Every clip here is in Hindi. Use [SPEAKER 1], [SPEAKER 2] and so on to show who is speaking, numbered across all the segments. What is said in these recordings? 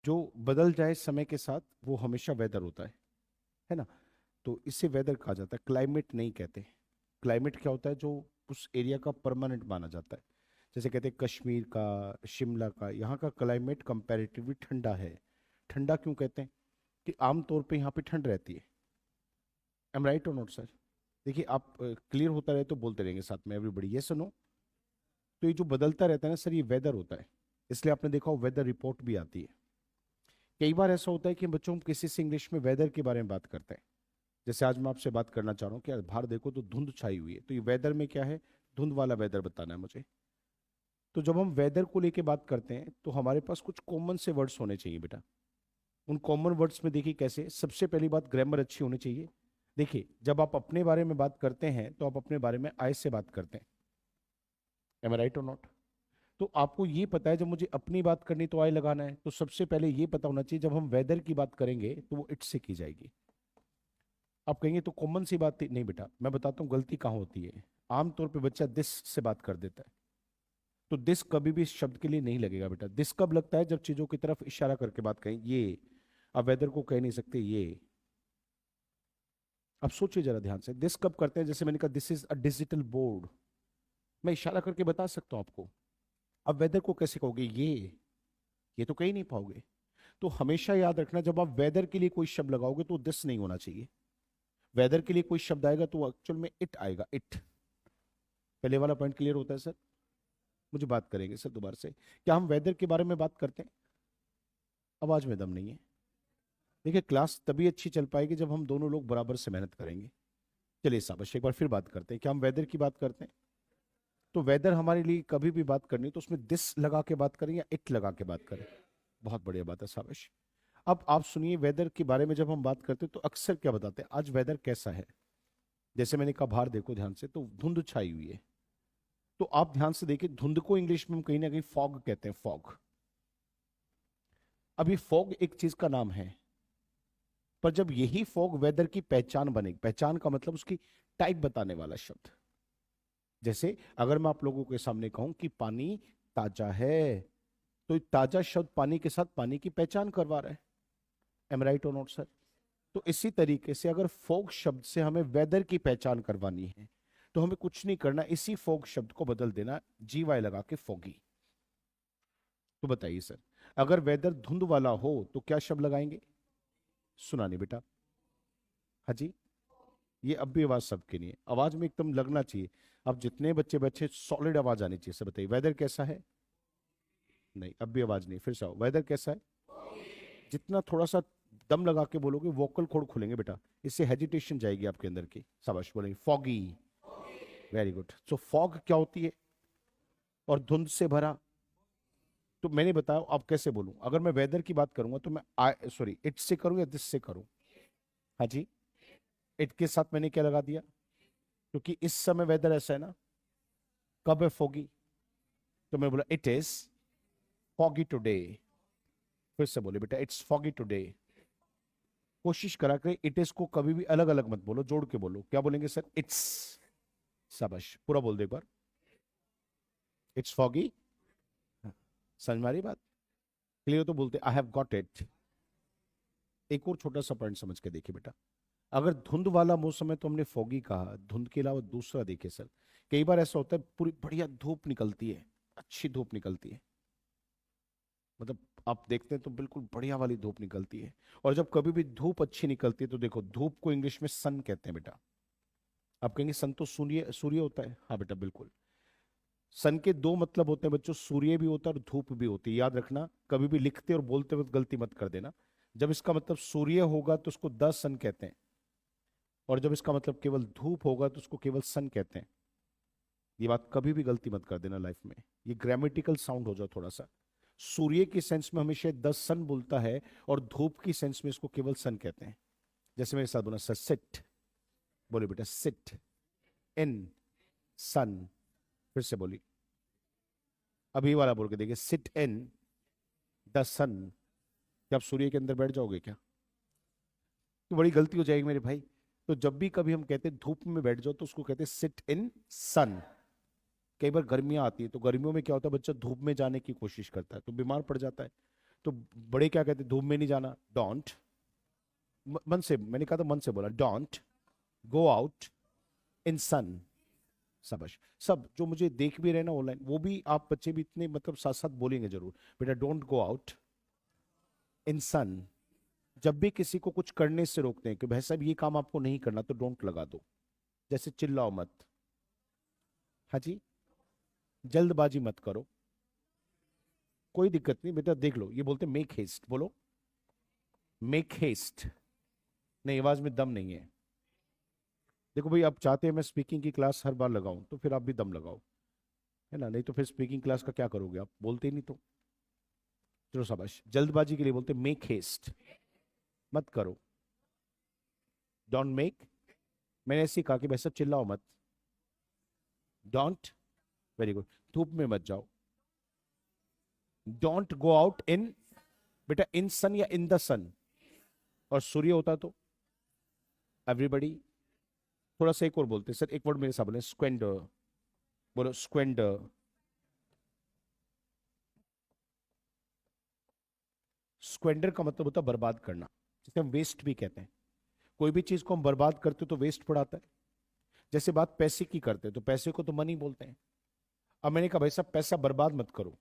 [SPEAKER 1] जो बदल जाए समय के साथ वो हमेशा वेदर होता है ना। तो इसे वेदर कहा जाता है, क्लाइमेट नहीं कहते। क्लाइमेट क्या होता है, जो उस एरिया का परमानेंट माना जाता है। जैसे कहते हैं कश्मीर का, शिमला का, यहाँ का क्लाइमेट कंपैरेटिवली ठंडा है। ठंडा क्यों कहते हैं? कि आमतौर पे यहाँ पे ठंड रहती है। एम राइट और नॉट सर? देखिए आप क्लियर होता रहे तो बोलते रहेंगे साथ में एवरीबडी, ये सुनो। तो ये जो बदलता रहता है ना सर, ये वेदर होता है। इसलिए आपने देखा हो वेदर रिपोर्ट भी आती है। कई बार ऐसा होता है कि बच्चों हम किसी से इंग्लिश में वेदर के बारे में बात करते हैं। जैसे आज मैं आपसे बात करना चाह रहा हूँ कि यार बाहर देखो तो धुंध छाई हुई है, तो ये वेदर में क्या है? धुंध वाला वेदर बताना है मुझे। तो जब हम वेदर को लेके बात करते हैं तो हमारे पास कुछ कॉमन से वर्ड्स होने चाहिए बेटा। उन कॉमन वर्ड्स में देखिए कैसे, सबसे पहली बात ग्रामर अच्छी होनी चाहिए। देखिए जब आप अपने बारे में बात करते हैं तो आप अपने बारे में आई से बात करते हैं। एम आई राइट और नॉट? तो आपको ये पता है जब मुझे अपनी बात करनी तो आई लगाना है, तो सबसे पहले ये पता होना चाहिए जब हम वेदर की बात करेंगे तो वो इट से की जाएगी। आप कहेंगे तो कॉमन सी बात नहीं बेटा, मैं बताता हूँ गलती कहाँ होती है। आमतौर पे बच्चा दिस से बात कर देता है। तो दिस कभी भी इस शब्द के लिए नहीं लगेगा बेटा। दिस कब लगता है? जब चीजों की तरफ इशारा करके बात करें, ये। आप वेदर को कह नहीं सकते ये। अब सोचिए जरा ध्यान से, दिस कब करते हैं? जैसे मैंने कहा this is a digital board, मैं इशारा करके बता सकता हूं आपको। अब वेदर को कैसे कहोगे? ये तो कह ही नहीं पाओगे। तो हमेशा याद रखना, जब आप वेदर के लिए कोई शब्द लगाओगे तो दिस नहीं होना चाहिए। वेदर के लिए कोई शब्द आएगा तो एक्चुअल में इट आएगा, इट। पहले वाला पॉइंट क्लियर होता है सर? मुझे बात करेंगे सर दोबारा से, क्या हम वेदर के बारे में बात करते हैं? आवाज में दम नहीं है। देखिए क्लास तभी अच्छी चल पाएगी जब हम दोनों लोग बराबर से मेहनत करेंगे। चलिए शाबाश, एक बार फिर बात करते हैं, क्या हम वेदर की बात करते हैं? तो वेदर हमारे लिए कभी भी बात करनी तो उसमें दिस लगा के बात करें या इट लगा के बात करें? बहुत बढ़िया बात है, शाबाश। अब आप सुनिए, वेदर के बारे में जब हम बात करते हैं तो अक्सर क्या बताते हैं, आज वेदर कैसा है। जैसे मैंने कहा बाहर देखो ध्यान से, तो धुंध छाई हुई है। तो आप ध्यान से देखिए, धुंध को इंग्लिश में हम कहीं ना कहीं फॉग कहते हैं, फॉग। अब ये फॉग एक चीज का नाम है, पर जब यही फॉग वेदर की पहचान बनेगी, पहचान का मतलब उसकी टाइप बताने वाला शब्द। जैसे अगर मैं आप लोगों के सामने कहूं कि पानी ताजा है, तो ये ताजा शब्द पानी के साथ पानी की पहचान करवा रहा है। एम राइट और नॉट सर? तो इसी तरीके से अगर फोग शब्द से हमें वेदर की पहचान करवानी है तो हमें कुछ नहीं करना, इसी फोग शब्द को बदल देना, जी वाई लगा के फोगी। तो बताइए सर, अगर वेदर धुंध वाला हो तो क्या शब्द लगाएंगे? सुना नहीं बेटा? हाँ जी। ये अब भी आवाज सबके नहीं है, आवाज में एकदम लगना चाहिए। अब जितने बच्चे बच्चे सॉलिड आवाज आनी चाहिए। सर बताइए वेदर कैसा है? नहीं, अब भी आवाज नहीं, फिर से आओ, वेदर कैसा है? जितना थोड़ा सा दम लगा के बोलोगे वोकल खोड़ खुलेंगे बेटा, इससे हेजिटेशन जाएगी आपके अंदर की। शाबाश, बोलेंगे foggy. Very good. So fog क्या होती है? और धुंध से भरा। तो मैंने बताया आप कैसे बोलूं, अगर मैं वेदर की बात करूंगा तो मैं आई सॉरी इट से करूं या दिस से करूं? हाँ जी। इट के साथ मैंने क्या लगा दिया? क्योंकि इस समय वेदर ऐसा है ना। कब है फॉगी? तो मैं बोला इट इज फॉगी टुडे। फिर से बोले बेटा इट्स फॉगी टुडे। कोशिश करा करें इट इज को कभी भी अलग अलग मत बोलो, जोड़ के बोलो। क्या बोलेंगे सर? इट्स। शाबाश, पूरा बोल दो एक बार। It's foggy. समझ में आ रही बात? क्लियर तो बोलते आई हैव गॉट इट। एक और छोटा सा पॉइंट समझ के देखिए बेटा, अगर धुंध वाला मौसम है तो हमने फॉगी कहा, धुंध के अलावा दूसरा देखिए सर। कई बार ऐसा होता है पूरी बढ़िया धूप निकलती है, अच्छी धूप निकलती है, मतलब आप देखते हैं तो बिल्कुल बढ़िया वाली धूप निकलती है। और जब कभी भी धूप अच्छी निकलती है तो देखो, धूप को इंग्लिश में सन कहते हैं बेटा। आप कहेंगे सन तो सूर्य, सूर्य होता है, हाँ बेटा बिल्कुल। सन के दो मतलब होते हैं बच्चों, सूर्य भी होता है और धूप भी होती है, याद रखना। कभी भी लिखते और बोलते वक्त गलती मत कर देना। जब इसका मतलब सूर्य होगा तो उसको द सन कहते हैं, और जब इसका मतलब केवल धूप होगा तो उसको केवल सन कहते हैं। ये बात कभी भी गलती मत कर देना लाइफ में, ये ग्रामेटिकल साउंड हो जाओ थोड़ा सा। सूर्य की सेंस में हमेशा द सन बोलता है, और धूप की सेंस में इसको केवल सन कहते हैं। जैसे मेरे साथ बोला सर, सिट। बोले बेटा सिट इन सन। फिर से बोली, अभी वाला बोल के देखिए, सिट इन द सन। क्या आप सूर्य के अंदर बैठ जाओगे क्या? तो बड़ी गलती हो जाएगी मेरे भाई। तो जब भी कभी हम कहते हैं धूप में बैठ जाओ तो उसको कहते हैं सिट इन सन। कई बार गर्मियां आती है तो गर्मियों में क्या होता है, बच्चा धूप में जाने की कोशिश करता है तो बीमार पड़ जाता है। तो बड़े क्या कहते हैं, धूप में नहीं जाना, डोंट। मन से, मैंने कहा था मन से बोला, डोंट गो आउट इन सन। शाबाश। सब जो मुझे देख भी रहे ना ऑनलाइन, वो भी आप बच्चे भी इतने मतलब साथ साथ बोलेंगे जरूर, बेटा डोंट गो आउट इन सन। जब भी किसी को कुछ करने से रोकते हैं कि भाई साहब ये काम आपको नहीं करना, तो डोंट लगा दो। जैसे चिल्लाओ मत, हाँ जी, जल्दबाजी मत करो, कोई दिक्कत नहीं बेटा, देख लो, ये बोलते मेक हेस्ट, बोलो मेक हेस्ट। नहीं, आवाज में दम नहीं है। देखो भाई, आप चाहते हैं मैं स्पीकिंग की क्लास हर बार लगाऊं, तो फिर आप भी दम लगाओ, है ना, नहीं तो फिर स्पीकिंग क्लास का क्या करोगे, आप बोलते ही नहीं तो। चलो शाबाश। जल्दबाजी के लिए बोलते मेक हेस्ट, मत करो, डोंट मेक। मैंने ऐसे ही कहा कि भाई सब चिल्लाओ मत, डोंट। Very good. धूप में मत जाओ, डोंट गो आउट इन, बेटा इन सन या इन द सन, और सूर्य होता तो एवरीबडी। थोड़ा सा एक और बोलते हैं सर, एक वर्ड मेरे साथ बोले, स्क्वेंडर, बोलो स्क्वेंडर। स्क्वेंडर का मतलब होता है बर्बाद करना, जिसे हम वेस्ट भी कहते हैं। कोई भी चीज को हम बर्बाद करते तो वेस्ट पड़ाता है। जैसे बात पैसे की करते हैं, तो पैसे को तो मनी बोलते हैं। अब मैंने कहा भाई साहब पैसा बर्बाद मत करो,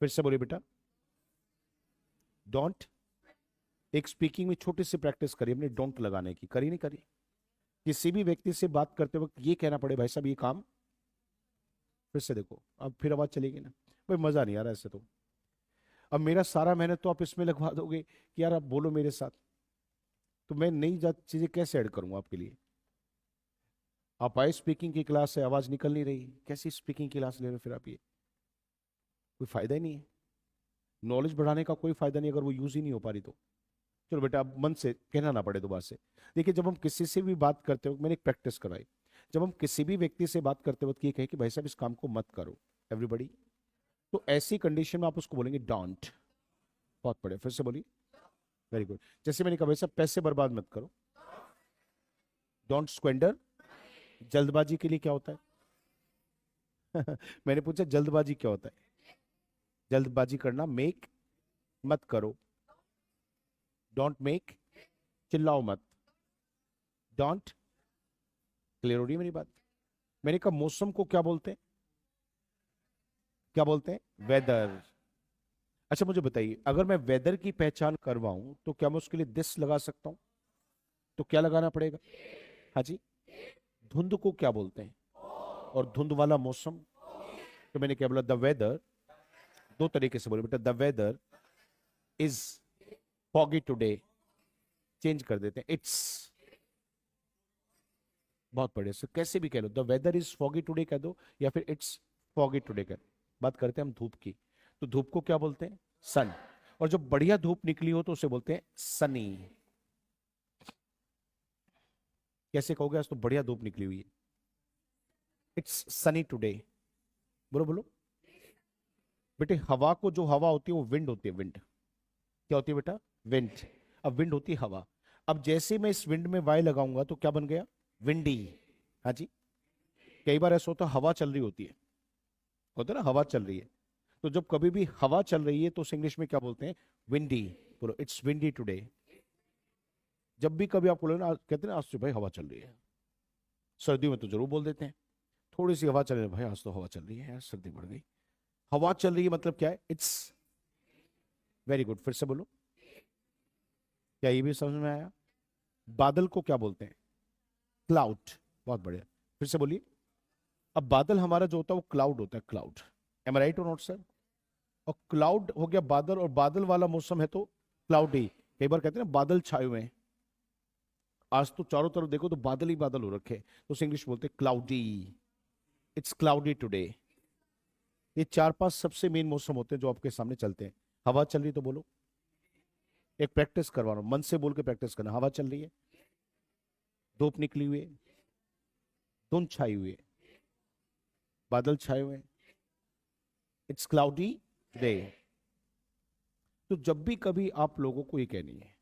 [SPEAKER 1] फिर से बोलिए बेटा, डोंट। एक स्पीकिंग में छोटी सी प्रैक्टिस करिए हमने डोंट लगाने की, करी नहीं करी? किसी भी व्यक्ति से बात करते वक्त ये कहना पड़े भाई साहब ये काम, फिर से देखो, अब फिर आवाज चलेगी ना, भाई मजा नहीं आ रहा ऐसे तो। अब मेरा सारा मेहनत तो आप इसमें लगवा दोगे कि यार आप बोलो मेरे साथ, तो मैं नई चीजें कैसे ऐड करूंगा आपके लिए? आप आए स्पीकिंग की क्लास से, आवाज निकल नहीं रही, कैसी स्पीकिंग की क्लास ले रहे हो फिर आप? ये कोई फायदा ही नहीं है, नॉलेज बढ़ाने का कोई फायदा नहीं अगर वो यूज ही नहीं हो पा रही तो। चलो बेटा, अब मन से कहना ना पड़े दोबारा से। देखिए, जब हम किसी से भी बात करते वक्त, मैंने एक प्रैक्टिस करवाई, जब हम किसी भी व्यक्ति से बात करते वक्त ये कहे कि भाई साहब इस काम को मत करो, एवरीबडी, तो ऐसी कंडीशन में आप उसको बोलेंगे डोंट। बहुत बढ़िया, फिर से बोलिए। Very good. जैसे मैंने कहा भाई साहब पैसे बर्बाद मत करो, डोंट स्क्वेंडर। जल्दबाजी के लिए क्या होता है? मैंने पूछा जल्दबाजी क्या होता है? जल्दबाजी करना, मेक, मत करो, डोंट मेक। चिल्लाओ मत, डोंट। क्लियर हो रही है मेरी बात? मैंने कहा मौसम को क्या बोलते हैं? क्या बोलते हैं? वेदर। अच्छा मुझे बताइए, अगर मैं वेदर की पहचान करवाऊं तो क्या मैं उसके लिए दिस लगा सकता हूं? तो क्या लगाना पड़ेगा? हाँ जी। धुंध को क्या बोलते हैं? और धुंध वाला मौसम, तो मैंने क्या बोला, द वेदर। दो तरीके से बोले बेटा, the weather is foggy today. Change कर देते हैं, इट्स। बहुत बढ़िया सर, कैसे भी कह लो, the weather is foggy today कह दो, या फिर इट्स फॉगी टुडे कह। बात करते हैं हम धूप की, तो धूप को क्या बोलते हैं? सन। और जब बढ़िया धूप निकली हो तो उसे बोलते हैं सनी। कैसे कहोगे, आज तो बढ़िया धूप निकली हुई है, इट्स सनी टुडे। बोलो बोलो बेटे। हवा को, जो हवा होती है वो विंड होती है, विंड। क्या होती है बेटा? विंड। अब विंड होती है हवा। अब जैसे मैं इस विंड में वाई लगाऊंगा तो क्या बन गया? विंडी। हाँ जी। कई बार ऐसा होता है हवा चल रही होती है ना, हवा चल रही है, तो जब कभी भी हवा चल रही है तो उस इंग्लिश में क्या बोलते हैं? विंडी। बोलो इट्स विंडी टुडे। जब भी कभी आप बोलो ना, कहते हैं ना आज तो भाई हवा चल रही है। सर्दियों में तो जरूर बोल देते हैं, थोड़ी सी हवा चल रही है, भाई आज तो हवा चल रही है यार, सर्दी बढ़ गई। हवा चल रही है मतलब क्या है? इट्स। वेरी गुड, फिर से बोलो। क्या ये भी समझ में आया? बादल को क्या बोलते हैं? क्लाउड। बहुत बढ़िया, फिर से बोलिए। अब बादल हमारा जो होता है वो क्लाउड होता है, क्लाउड। एम आई राइट और नॉट सर? और क्लाउड हो गया बादल, और बादल वाला मौसम है तो क्लाउडी। कई बार कहते हैं ना बादल छाए हुए हैं, आज तो चारों तरफ देखो तो बादल ही बादल हो रखे हैं, तो उसे इंग्लिश बोलते हैं क्लाउडी। It's cloudy today. ये चार पांच सबसे मेन मौसम होते हैं जो आपके सामने चलते हैं। हवा चल रही तो बोलो, एक प्रैक्टिस करवा रहा हूं, मन से बोल के प्रैक्टिस करना। हवा चल रही है, धूप निकली हुई है, धुंध छाई हुई है, बादल छाए हुए हैं, इट्स क्लाउडी टुडे। तो जब भी कभी आप लोगों को ये कहनी है,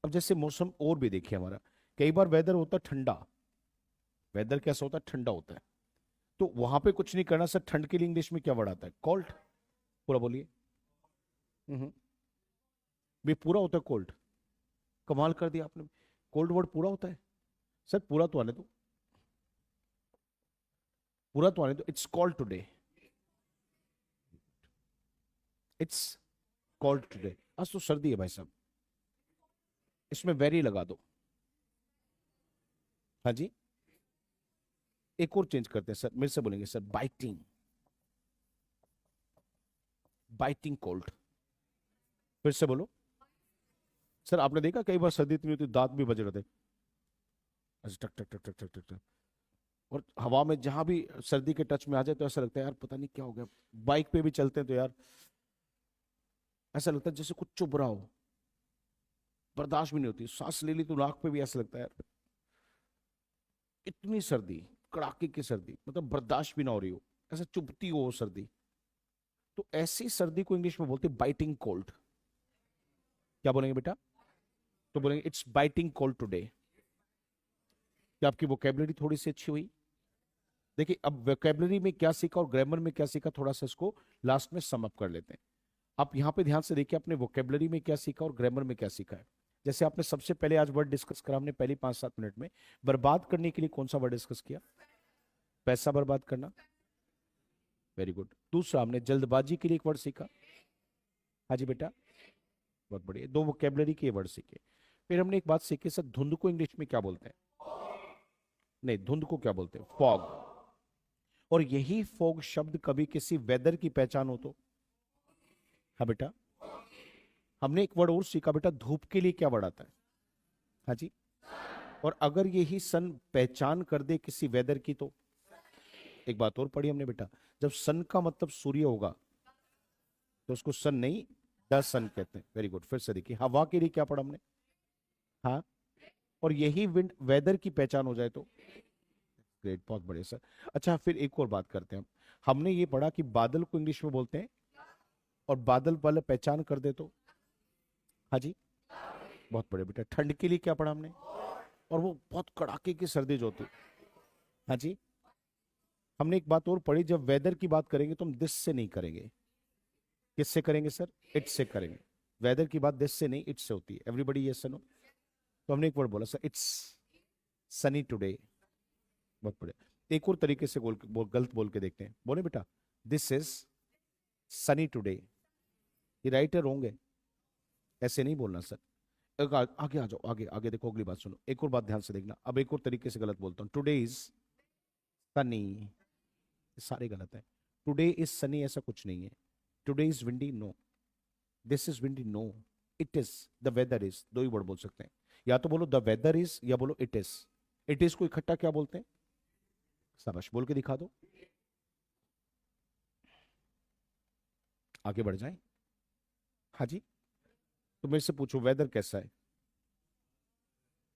[SPEAKER 1] अब जैसे मौसम और भी देखिए हमारा, कई बार वेदर होता है ठंडा। वेदर कैसा होता है? ठंडा होता है। तो वहां पे कुछ नहीं करना सर, ठंड के लिए इंग्लिश में क्या वर्ड आता है? कोल्ड। पूरा बोलिए। हम्म, भी पूरा होता है कोल्ड। कमाल कर दिया आपने, कोल्ड वर्ड पूरा होता है। सर पूरा तो आने दो, पूरा तो आने दो। It's called today, it's called today. आज तो सर्दी है भाई साहब, इसमें वेरी लगा दो। हाँ जी, एक और चेंज करते हैं सर, मेरे से बोलेंगे सर, बाइटिंग, बाइटिंग कोल्ड। फिर से बोलो। सर आपने देखा कई बार सर्दी इतनी होती है, दांत भी बज रहे थे, ऐसे टक टक टक टक टक टक टक। और हवा में जहां भी सर्दी के टच में आ जाए तो ऐसा लगता है यार पता नहीं क्या हो गया। बाइक पे भी चलते हैं तो यार ऐसा लगता है जैसे कुछ चुभ रहा हो, बर्दाश्त भी नहीं होती, सांस ले ली तो नाक पे भी ऐसा लगता है यार, इतनी सर्दी, कड़ाके की सर्दी, मतलब बर्दाश्त भी ना हो रही हो, ऐसा चुभती हो वो सर्दी। तो ऐसी सर्दी को इंग्लिश में बोलते हैं बाइटिंग कोल्ड। क्या बोलेंगे बेटा? तो बोलेंगे इट्स बाइटिंग कोल्ड टुडे। क्या आपकी वोकेबलरी थोड़ी सी अच्छी हुई? देखिए अब वोकेबलरी में क्या सीखा और ग्रामर में क्या सीखा, थोड़ा सा इसको लास्ट में सम अप कर लेते हैं। आप यहाँ पे ध्यान से देखिए, आपने वोकेबलरी में क्या सीखा और ग्रामर में क्या सीखा है। जैसे आपने सबसे पहले आज वर्ड डिस्कस करा हमने पहली 5-7 मिनट में, बर्बाद करने के लिए कौन सा वर्ड डिस्कस किया? पैसा बर्बाद करना, वेरी गुड। दूसरा हमने जल्दबाजी के लिए एक वर्ड सीखा। हाँ जी बेटा, बहुत बढ़िया, दो वोकेबलरी के वर्ड सीखे। फिर हमने एक बात सीखी सर, धुंध को इंग्लिश में क्या बोलते हैं? नहीं, धुंध को क्या बोलते हैं? फॉग। और यही फॉग शब्द कभी किसी वेदर की पहचान हो तो? हाँ बेटा, हमने एक वर्ड और सीखा बेटा, धूप के लिए क्या वर्ड आता है? हाँ जी। और अगर यही सन पहचान कर दे किसी वेदर की तो? एक बात और पढ़ी हमने बेटा, जब सन का मतलब सूर्य होगा तो उसको सन नहीं, द सन कहते हैं। Very good. फिर से देखिए, हवा के लिए क्या पढ़ा हमने? हाँ। और यही विंड वेदर की पहचान हो जाए तो? ग्रेट, बहुत बढ़िया सर। अच्छा फिर एक और बात करते हैं हम। हमने ये पढ़ा कि बादल को इंग्लिश में बोलते हैं, और बादल वाले पहचान कर दे तो? हाँ जी, बहुत बढ़िया बेटा। ठंड के लिए क्या पढ़ा हमने? और वो बहुत कड़ाके की सर्दी जो होती है। हाँ जी। हमने एक बात और पढ़ी, जब वेदर की बात करेंगे तो हम दिस से नहीं करेंगे। किससे करेंगे सर? इट से करेंगे। वेदर की बात दिस से नहीं इट से होती है। एवरीबडी ये सनो। तो हमने एक वर्ड बोला सर, इट्स सनी टुडे। बहुत बढ़िया। एक और तरीके से गलत बोल के देखते हैं, बोले बेटा, दिस इज सनी टुडे। ये राइट है रॉन्ग है? ऐसे नहीं बोलना सर। आगे आ जाओ, आगे आगे देखो, अगली बात सुनो, एक और बात ध्यान से देखना। अब एक और तरीके से गलत बोलता हूँ, टुडे इज सनी। सारे गलत है। टुडे इज सनी ऐसा कुछ नहीं है। Today is windy, no. This is windy, no. It is, the weather is, दो ही वर्ड बोल सकते हैं। या तो बोलो द वेदर इज या बोलो इट इज। इट इज को इकट्ठा क्या बोलते हैं? शाबाश, बोल के दिखा दो। आगे बढ़ जाए। हाँ जी। तो मेरे से पूछो वेदर कैसा है,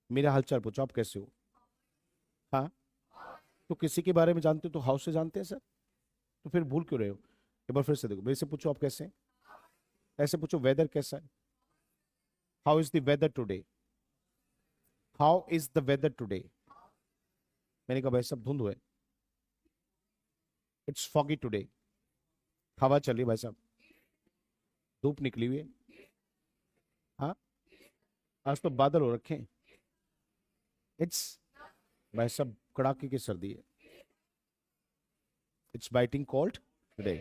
[SPEAKER 1] मेरा हालचाल पूछो, आप कैसे हो? हाँ। तो किसी के बारे में जानते हो तो हाउ से जानते हैं सर, तो फिर भूल क्यों रहे हो? एक बार फिर से देखो, मेरे से पूछो आप कैसे हैं, ऐसे पूछो वेदर कैसा है। How is the weather today? How is the weather today? मैंने कहा भाई सब धुंध हुए, इट्स फॉगी टुडे। हवा चल रही है भाई साहब, धूप निकली हुई है। हाँ, आज तो बादल हो रखे हैं। इट्स, भाई साहब कड़ाके की सर्दी है। It's biting cold today.